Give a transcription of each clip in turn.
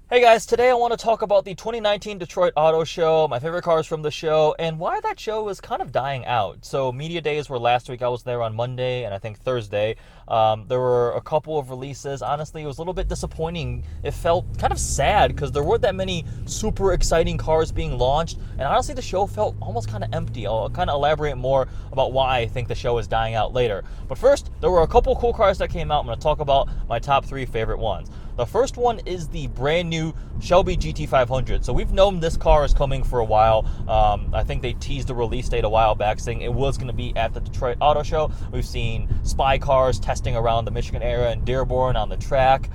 Hey guys, today I want to talk about the 2019 Detroit Auto Show, my favorite cars from the show, and why that show is kind of dying out. So, media days were last week. I was there on Monday and I think Thursday. There were a couple of releases. Honestly, it was a little bit disappointing. It felt kind of sad because there weren't that many super exciting cars being launched, and honestly, the show felt almost kind of empty. I'll kind of elaborate more about why I think the show is dying out later. But first, there were a couple cool cars that came out. I'm going to talk about my top three favorite ones. The first one is the brand new Shelby Gt500. So we've known this car is coming for a while. I think they teased the release date a while back, saying it was going to be at the Detroit Auto Show. We've seen spy cars testing around the Michigan area and Dearborn on the track.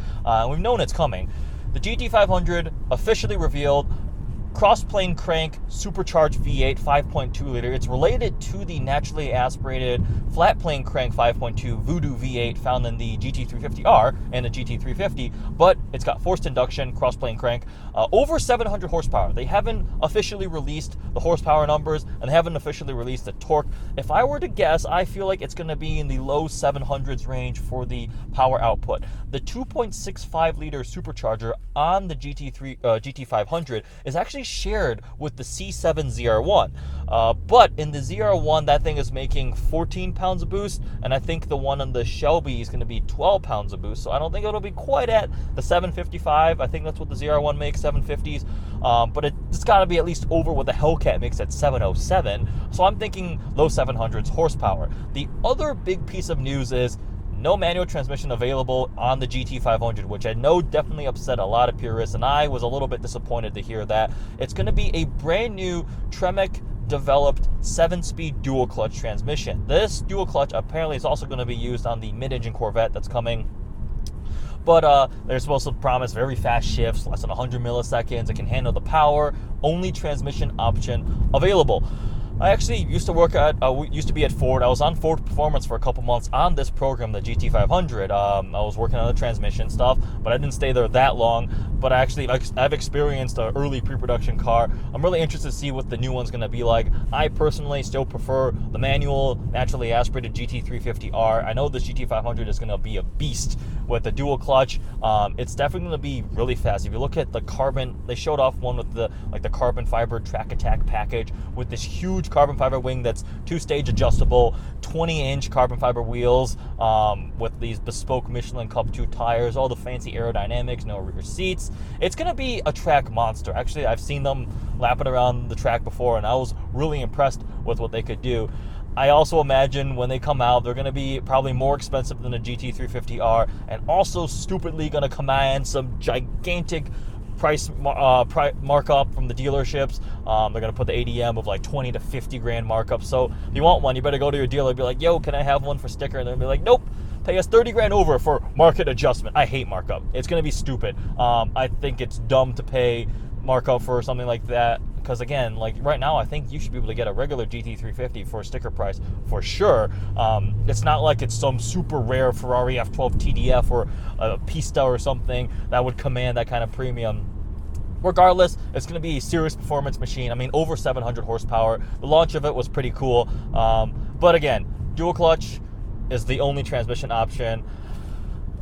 We've known it's coming. The GT500 officially revealed. Cross-plane crank, supercharged V8, 5.2 liter. It's related to the naturally aspirated flat-plane crank 5.2 Voodoo V8 found in the GT350R and the GT350, but it's got forced induction, cross-plane crank, over 700 horsepower. They haven't officially released the horsepower numbers, and they haven't officially released the torque. If I were to guess, I feel like it's going to be in the low 700s range for the power output. The 2.65 liter supercharger on the GT500 is actually shared with the C7 ZR1. But in the ZR1, that thing is making 14 pounds of boost, and I think the one on the Shelby is going to be 12 pounds of boost. So I don't think it'll be quite at the 755. I think that's what the ZR1 makes, 750s. But it's got to be at least over what the Hellcat makes at 707. So I'm thinking low 700s horsepower. The other big piece of news is no manual transmission available on the GT500, which I know definitely upset a lot of purists, and I was a little bit disappointed to hear that. It's going to be a brand new Tremec developed 7-speed dual clutch transmission. This dual clutch apparently is also going to be used on the mid-engine Corvette that's coming. But they're supposed to promise very fast shifts, less than 100 milliseconds. It can handle the power, only transmission option available. I actually used to be at Ford. I was on Ford Performance for a couple months on this program, the GT500. I was working on the transmission stuff, but I didn't stay there that long. But I've experienced an early pre-production car. I'm really interested to see what the new one's going to be like. I personally still prefer the manual, naturally aspirated GT350R. I know this GT500 is going to be a beast with the dual clutch. It's definitely going to be really fast. If you look at the carbon, they showed off one with the carbon fiber track attack package with this huge carbon fiber wing that's 2-stage adjustable, 20-inch carbon fiber wheels with these bespoke Michelin Cup 2 tires, all the fancy aerodynamics, no rear seats. It's going to be a track monster. Actually, I've seen them lapping around the track before, and I was really impressed with what they could do. I also imagine when they come out, they're going to be probably more expensive than a GT350R, and also stupidly going to command some gigantic price markup from the dealerships. They're going to put the ADM of like 20 to 50 grand markup. So if you want one, you better go to your dealer and be like, yo, can I have one for sticker? And they're going to be like, nope, pay us 30 grand over for market adjustment. I hate markup. It's going to be stupid. I think it's dumb to pay markup for something like that. Because again, like right now, I think you should be able to get a regular GT350 for a sticker price for sure. It's not like it's some super rare Ferrari F12 TDF or a Pista or something that would command that kind of premium. Regardless, it's going to be a serious performance machine. I mean, over 700 horsepower. The launch of it was pretty cool. But again, dual clutch is the only transmission option.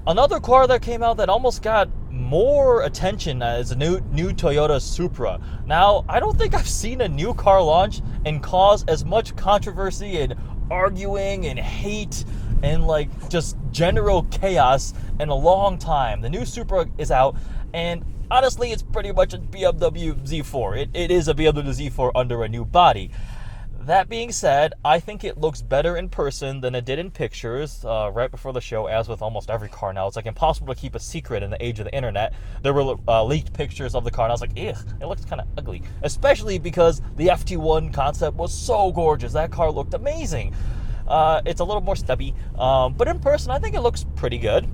Another car that came out that almost got more attention is a new Toyota Supra. Now, I don't think I've seen a new car launch and cause as much controversy and arguing and hate and like just general chaos in a long time. The new Supra is out, and honestly, it's pretty much a BMW Z4. It is a BMW Z4 under a new body. That being said, I think it looks better in person than it did in pictures right before the show, as with almost every car now. It's like impossible to keep a secret in the age of the internet. There were leaked pictures of the car, and I was like, ugh, it looks kind of ugly. Especially because the FT1 concept was so gorgeous. That car looked amazing. It's a little more stubby, but in person, I think it looks pretty good.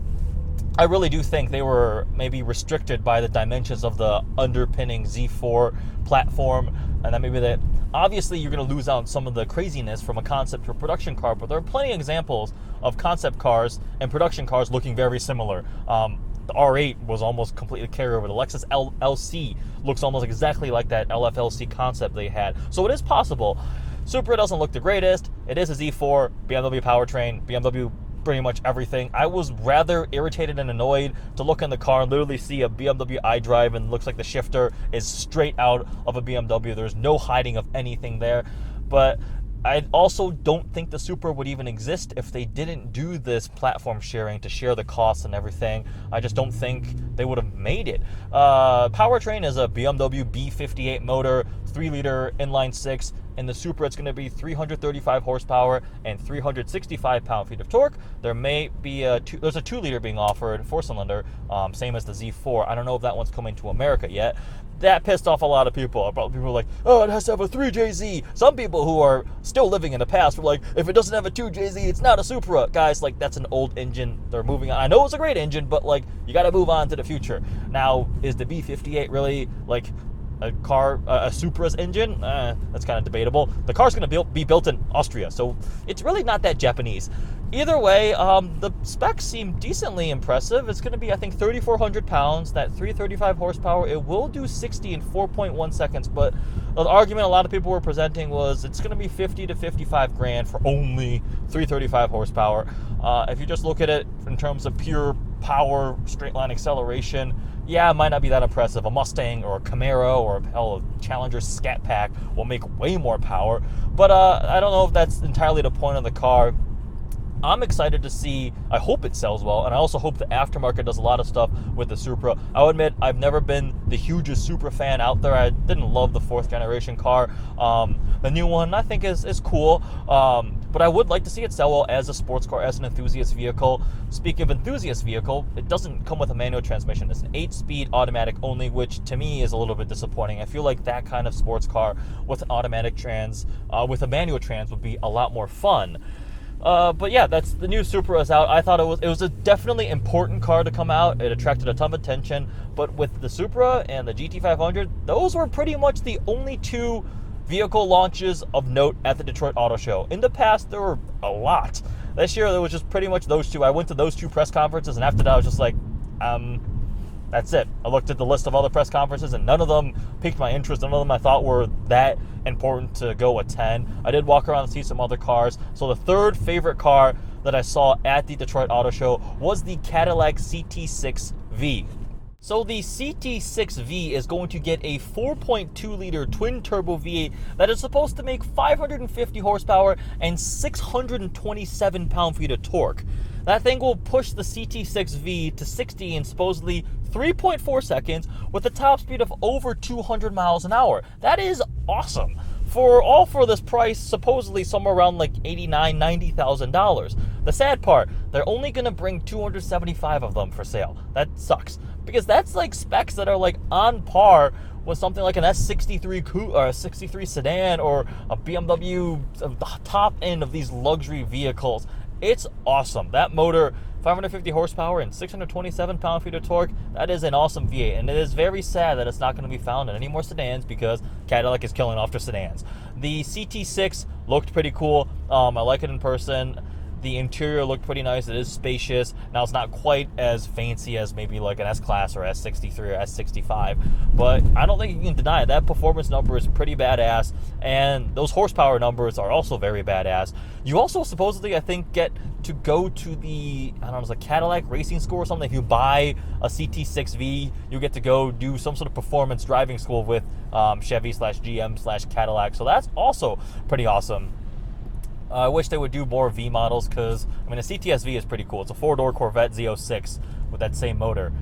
I really do think they were maybe restricted by the dimensions of the underpinning Z4 platform, and that maybe that obviously you're going to lose out on some of the craziness from a concept to a production car, but there are plenty of examples of concept cars and production cars looking very similar. The R8 was almost completely carried over. The Lexus LC looks almost exactly like that LFLC concept they had. So it is possible. Supra doesn't look the greatest. It is a Z4, BMW powertrain, BMW pretty much everything. I was rather irritated and annoyed to look in the car and literally see a BMW iDrive and it looks like the shifter is straight out of a BMW. There's no hiding of anything there. But I also don't think the Supra would even exist if they didn't do this platform sharing to share the costs and everything. I just don't think they would have made it. Powertrain is a BMW B58 motor, 3-liter inline 6. In the Supra, it's going to be 335 horsepower and 365 pound-feet of torque. There may be there's a 2-liter being offered, 4-cylinder, same as the Z4. I don't know if that one's coming to America yet. That pissed off a lot of people. People were like, oh, it has to have a 3JZ. Some people who are still living in the past were like, if it doesn't have a 2JZ, it's not a Supra. Guys, like, that's an old engine. They're moving on. I know it's a great engine, but, like, you got to move on to the future. Now, is the B58 really, like, a Supra's engine? That's kind of debatable. The car's going to be built in Austria, so it's really not that Japanese. Either way, the specs seem decently impressive. It's going to be, I think, 3,400 pounds, that 335 horsepower. It will do 60 in 4.1 seconds, but the argument a lot of people were presenting was it's going to be 50 to 55 grand for only 335 horsepower. If you just look at it in terms of pure power, straight line acceleration, yeah, it might not be that impressive. A Mustang or a Camaro or a Challenger Scat Pack will make way more power, but I don't know if that's entirely the point of the car. I'm excited to see, I hope it sells well, and I also hope the aftermarket does a lot of stuff with the Supra. I'll admit, I've never been the hugest Supra fan out there. I didn't love the 4th generation car. The new one I think is cool, but I would like to see it sell well as a sports car, as an enthusiast vehicle. Speaking of enthusiast vehicle, it doesn't come with a manual transmission. It's an 8-speed automatic only, which to me is a little bit disappointing. I feel like that kind of sports car with an automatic with a manual trans would be a lot more fun. But yeah, that's the new Supra is out. I thought it was a definitely important car to come out. It attracted a ton of attention. But with the Supra and the GT500, those were pretty much the only 2 vehicle launches of note at the Detroit Auto Show. In the past, there were a lot. This year, there was just pretty much those 2. I went to those 2 press conferences, and after that, I was just like, that's it. I looked at the list of other press conferences, and none of them piqued my interest. None of them I thought were that important to go attend. I did walk around and see some other cars. So the third favorite car that I saw at the Detroit Auto Show was the Cadillac Ct-6 V. So the Ct-6 V is going to get a 4.2-liter twin-turbo V8 that is supposed to make 550 horsepower and 627 pound-feet of torque. That thing will push the Ct-6 V to 60 in supposedly 3.4 seconds with a top speed of over 200 miles an hour. That is awesome. For this price, supposedly somewhere around like $89,000, $90,000. The sad part, they're only going to bring 275 of them for sale. That sucks, because that's like specs that are like on par with something like an S63 or a 63 sedan or a BMW, the top end of these luxury vehicles. It's awesome. That motor, 550 horsepower and 627 pound-feet of torque, that is an awesome V8. And it is very sad that it's not going to be found in any more sedans because Cadillac is killing off their sedans. The Ct-6 looked pretty cool. I like it in person. The interior looked pretty nice. It is spacious. Now, it's not quite as fancy as maybe like an S-Class or S63 or S65, but I don't think you can deny it. That performance number is pretty badass, and those horsepower numbers are also very badass. You also supposedly, I think, get to go to the, I don't know, it's a Cadillac Racing School or something. If you buy a Ct-6 V, you get to go do some sort of performance driving school with Chevy/GM/Cadillac, so that's also pretty awesome. I wish they would do more V models because, I mean, a CTS-V is pretty cool. It's a 4-door Corvette Z06 with that same motor.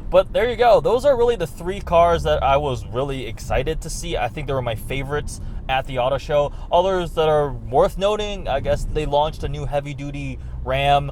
But there you go. Those are really the 3 cars that I was really excited to see. I think they were my favorites at the auto show. Others that are worth noting, I guess they launched a new heavy-duty Ram.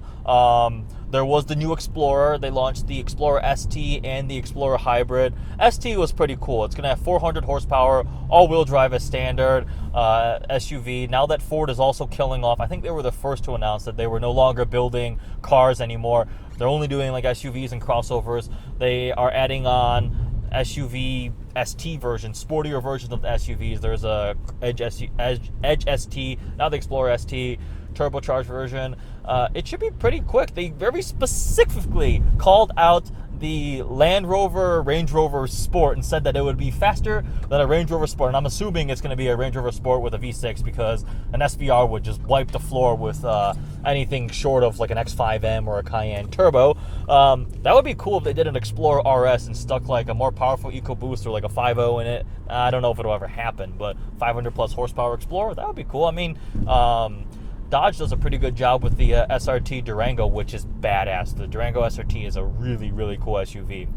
There was the new Explorer. They launched the Explorer ST and the Explorer Hybrid. ST was pretty cool. It's going to have 400 horsepower, all-wheel drive as standard, SUV. Now that Ford is also killing off, I think they were the first to announce that they were no longer building cars anymore. They're only doing like SUVs and crossovers. They are adding on SUV ST versions, sportier versions of the SUVs. There's a Edge ST, now the Explorer ST, turbocharged version. It should be pretty quick. They very specifically called out the Land Rover Range Rover Sport and said that it would be faster than a Range Rover Sport. And I'm assuming it's going to be a Range Rover Sport with a V6 because an SVR would just wipe the floor with anything short of like an X5M or a Cayenne Turbo. That would be cool if they did an Explorer RS and stuck like a more powerful EcoBoost or like a 5.0 in it. I don't know if it'll ever happen, but 500 plus horsepower Explorer, that would be cool. I mean, Dodge does a pretty good job with the SRT Durango, which is badass. The Durango SRT is a really, really cool SUV.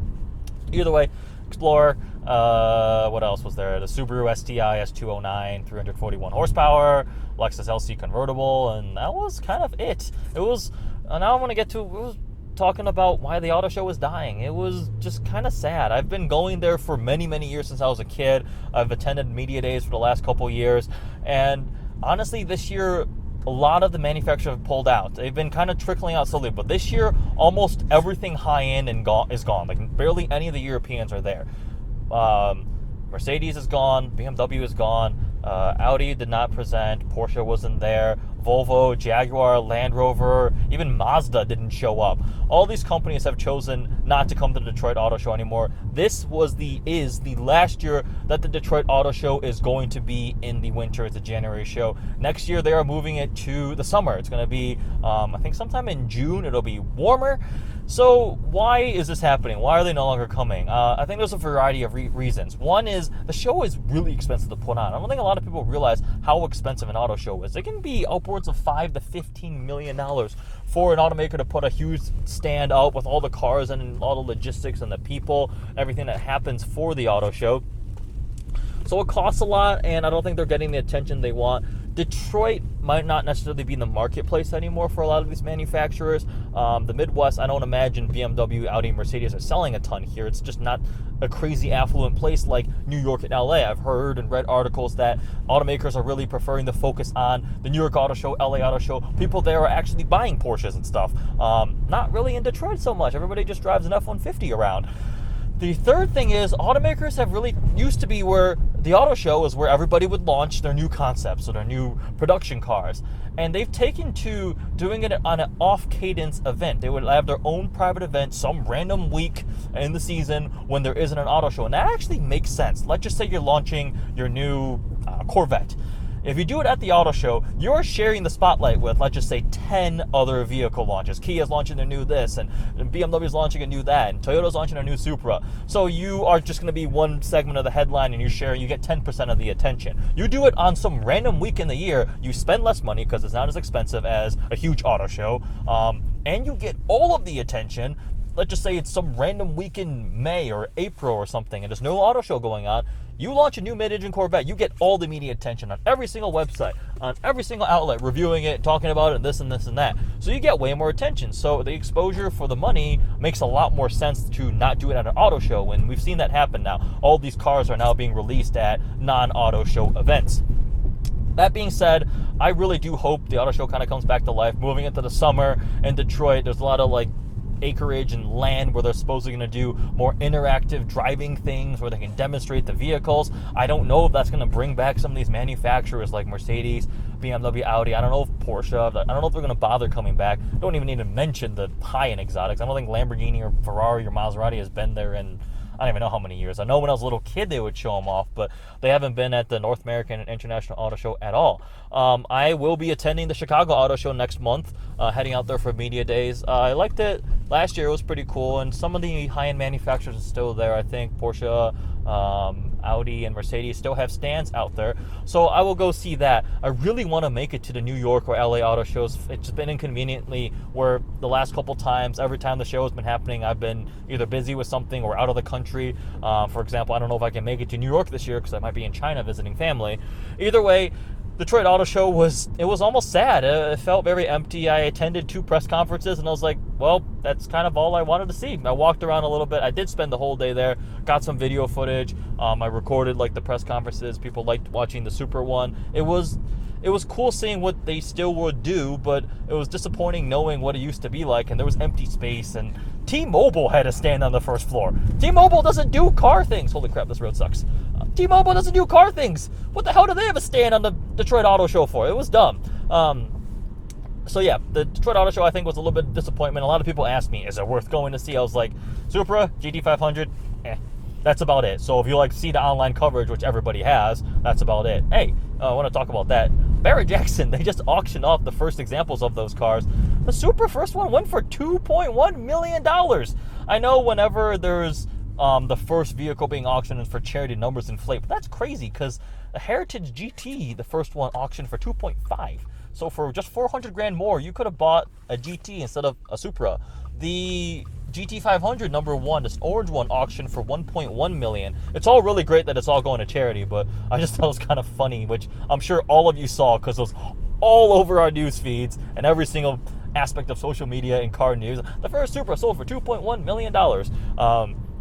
Either way, Explorer, what else was there? The Subaru STI S209, 341 horsepower, Lexus LC convertible, and that was kind of it. It was, now I want to get to, it was talking about why the auto show was dying. It was just kind of sad. I've been going there for many, many years since I was a kid. I've attended media days for the last couple years, and honestly, this year, a lot of the manufacturers have pulled out. They've been kind of trickling out slowly, but this year, almost everything high-end is gone. Like, barely any of the Europeans are there. Mercedes is gone. BMW is gone. Audi did not present. Porsche wasn't there. Volvo, Jaguar, Land Rover, even Mazda didn't show up. All these companies have chosen not to come to the Detroit Auto Show anymore. This is the last year that the Detroit Auto Show is going to be in the winter. It's a January show. Next year, they are moving it to the summer. It's going to be, I think sometime in June, it'll be warmer. So why is this happening? Why are they no longer coming? I think there's a variety of reasons. One is the show is really expensive to put on. I don't think a lot of people realize how expensive an auto show is. It can be upwards of $5 to $15 million for an automaker to put a huge stand up with all the cars and all the logistics and the people, everything that happens for the auto show. So it costs a lot, and I don't think they're getting the attention they want. Detroit might not necessarily be in the marketplace anymore for a lot of these manufacturers. The Midwest, I don't imagine BMW, Audi, Mercedes are selling a ton here. It's just not a crazy affluent place like New York and LA. I've heard and read articles that automakers are really preferring to focus on the New York Auto Show, LA Auto Show. People there are actually buying Porsches and stuff. Not really in Detroit so much. Everybody just drives an F-150 around. The third thing is automakers have really used to be where the auto show is where everybody would launch their new concepts or their new production cars. And they've taken to doing it on an off-cadence event. They would have their own private event some random week in the season when there isn't an auto show. And that actually makes sense. Let's just say you're launching your new Corvette. If you do it at the auto show, you're sharing the spotlight with, let's just say, 10 other vehicle launches. Kia's launching a new this, and BMW's launching a new that, and Toyota's launching a new Supra. So you are just going to be one segment of the headline, and you get 10% of the attention. You do it on some random week in the year, you spend less money because it's not as expensive as a huge auto show, and you get all of the attention. Let's just say it's some random week in May or April or something, and there's no auto show going on. You launch a new mid-engine Corvette, you get all the media attention on every single website, on every single outlet, reviewing it, talking about it, this and this and that. So you get way more attention. So the exposure for the money makes a lot more sense to not do it at an auto show, and we've seen that happen now. All these cars are now being released at non-auto show events. That being said, I really do hope the auto show kind of comes back to life. Moving into the summer in Detroit, there's a lot of acreage and land where they're supposedly going to do more interactive driving things where they can demonstrate the vehicles. I don't know if that's going to bring back some of these manufacturers like Mercedes, BMW, Audi. I don't know if Porsche, I don't know if they're going to bother coming back. Don't even need to mention the high-end exotics. I don't think Lamborghini or Ferrari or Maserati has been there in I don't even know how many years. I know when I was a little kid they would show them off, but they haven't been at the North American International Auto Show at all. I will be attending the Chicago Auto Show next month, heading out there for media days. I liked it last year. It was pretty cool, and some of the high-end manufacturers are still there. I think Porsche, Audi, and Mercedes still have stands out there, so I will go see that. I really want to make it to the New York or LA auto shows. It's been inconveniently where the last couple times, every time the show has been happening, I've been either busy with something or out of the country. For example, I don't know if I can make it to New York this year because I might be in China visiting family. Either way, Detroit Auto Show was almost sad. It felt very empty. I attended 2 press conferences, and I was like, well, that's kind of all I wanted to see. I walked around a little bit. I did spend the whole day there, got some video footage. I recorded the press conferences. People liked watching the Supra one. It was cool seeing what they still would do, but it was disappointing knowing what it used to be like, and there was empty space, and T-Mobile had a stand on the first floor. T-Mobile doesn't do car things. Holy crap, this road sucks. T-Mobile doesn't do car things. What the hell do they have a stand on the Detroit Auto Show for? It was dumb. So yeah, the Detroit Auto Show I think was a little bit of disappointment. A lot of people asked me, is it worth going to see? I was like, Supra, GT500, that's about it. So if you like see the online coverage, which everybody has, that's about it. Hey, I want to talk about that. Barrett-Jackson, they just auctioned off the first examples of those cars. The Supra first one went for $2.1 million. I know whenever there's the first vehicle being auctioned is for charity, numbers inflate, but that's crazy because the Heritage GT, the first one, auctioned for 2.5. So for just 400 grand more, you could have bought a GT instead of a Supra. The Gt500 number one, this orange one, auctioned for 1.1 million. It's all really great that it's all going to charity, but I just thought it was kind of funny, which I'm sure all of you saw because it was all over our news feeds and every single aspect of social media and car news. The first Supra sold for $2.1 million.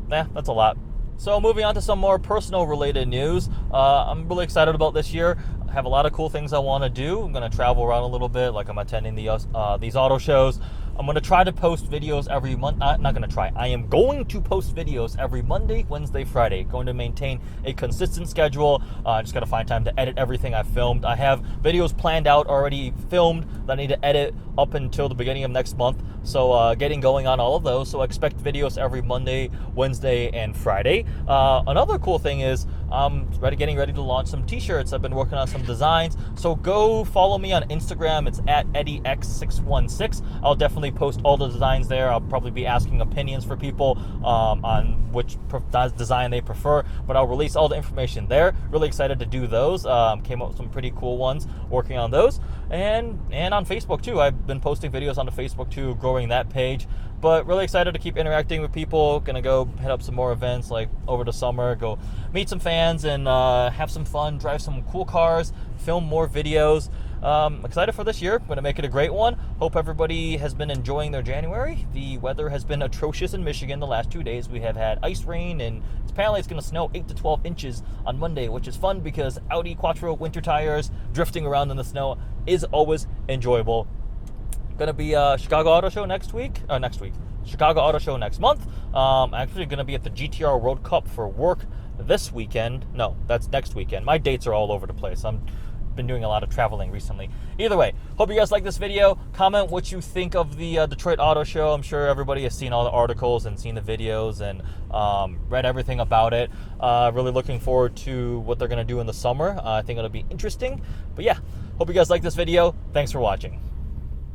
That's a lot. So moving on to some more personal related news. I'm really excited about this year. I have a lot of cool things I want to do. I'm going to travel around a little bit, like I'm attending these auto shows. I'm going to try to post videos every month. Not going to try. I am going to post videos every Monday, Wednesday, Friday. Going to maintain a consistent schedule. Just got to find time to edit everything I've filmed. I have videos planned out, already filmed, that I need to edit up until the beginning of next month. So getting going on all of those. So expect videos every Monday, Wednesday, and Friday. Another cool thing is I'm getting ready to launch some t-shirts. I've been working on some designs. So go follow me on Instagram. It's at EddieX616. I'll definitely post all the designs there. I'll probably be asking opinions for people on which design they prefer, but I'll release all the information there. Really excited to do those. Came up with some pretty cool ones, working on those, and on Facebook too. I've been posting videos on the Facebook too, growing that page. But really excited to keep interacting with people. Gonna go hit up some more events like over the summer, go meet some fans and have some fun, drive some cool cars, film more videos. Excited for this year. Going to make it a great one. Hope everybody has been enjoying their January. The weather has been atrocious in Michigan the last 2 days. We have had ice rain, and apparently it's going to snow 8 to 12 inches on Monday, which is fun because Audi Quattro winter tires drifting around in the snow is always enjoyable. Going to be Chicago Auto Show next week. Chicago Auto Show next month. Actually going to be at the GTR World Cup for work this weekend. No, that's next weekend. My dates are all over the place. I'm been doing a lot of traveling recently. Either way, hope you guys like this video. Comment what you think of the Detroit Auto Show. I'm sure everybody has seen all the articles and seen the videos and read everything about it. Really looking forward to what they're going to do in the summer. I think it'll be interesting. But yeah, hope you guys like this video. Thanks for watching.